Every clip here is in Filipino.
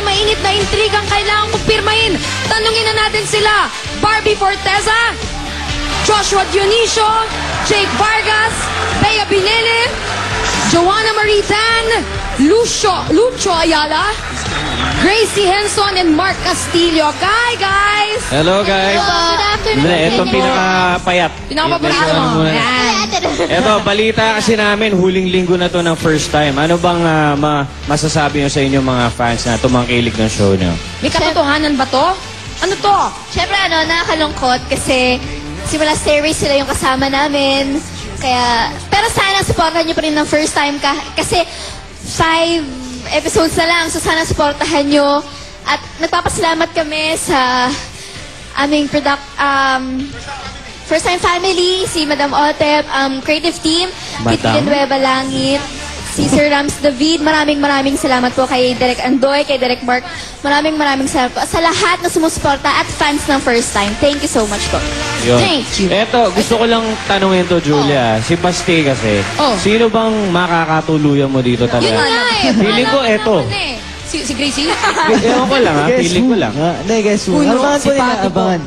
mainit na intrigang kailangan kumpirmahin. Tanungin na natin sila. Barbie Forteza, Joshua Dionisio, Jake Vargas, Bea Binele, Joanna Marie Tan, Lucho Ayala, Gracie Henson, and Mark Castillo. Hi, guys! Hello, guys. Good afternoon. Ito pinakapayat. Pinakapaborito mo. Ito, balita kasi namin, huling linggo na to ng first time. Ano bang masasabi nyo sa inyong mga fans na tumangkilik ng show nyo? May katotohanan ba to? Ano to? Siyempre, nakakalungkot kasi simula series sila yung kasama namin. Kaya, pero sana supportahan nyo pa rin ng first time kasi 5 episodes na lang. So sana supportahan nyo. At nagpapasalamat kami sa aming first time family, si Madam Otep, creative team, Kit Villanueva Langit, si Sir Rams David. Maraming salamat po kay Direk Andoy, kay Direk Mark. Maraming salamat po sa lahat na sumusuporta at fans ng first time. Thank you so much po. Yun. Thank you. Eto, gusto ko lang tanungin to, Julia. Si Basti kasi, sino bang makakatuluyan mo dito talaga? Yun nga eh. Feeling ko, eto. Si Gracie? Ewan ko lang, ha? Feeling ko lang. Hindi, guess who? Abangan po nila, abangan.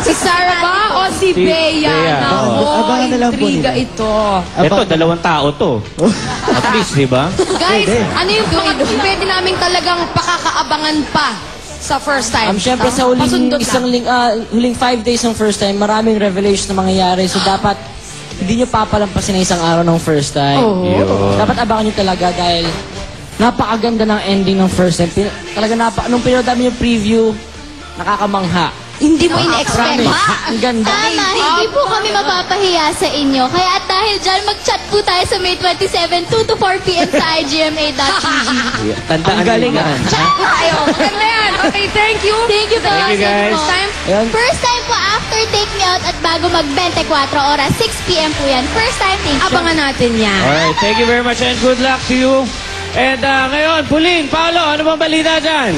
Si Sarah ba o si Bea? Nako, Abangan na lang po intriga nila. ito. Eto, dalawang tao to. At least, di ba? Guys, ano yung pwede namin talagang pakakaabangan pa sa first time? Siyempre sa huling 5 days ng first time, maraming revelation na mangyayari. So dapat hindi nyo papalampasin ang isang araw ng first time. Dapat abangan nyo talaga dahil napakaganda ng ending ng first time. Nung pinanood namin yung preview, nakakamangha. Hindi mo in-expect. Ang ganda. Tama, hindi po kami mapapahiya sa inyo. Kaya at dahil dyan, mag-chat po tayo sa May 27, 2 to 4 p.m. sa igma.tv. Tandaan Ang galing, nyo yan. Chat po tayo. Maganda yan. Okay, thank you. Thank you po. Thank you, guys. First time. First time po after Take Me Out at bago mag-24 oras, 6 p.m. po yan. First time, thank you. Abangan natin yan. Alright, thank you very much and good luck to you. And ngayon, Pauline, Paolo, ano bang balita dyan?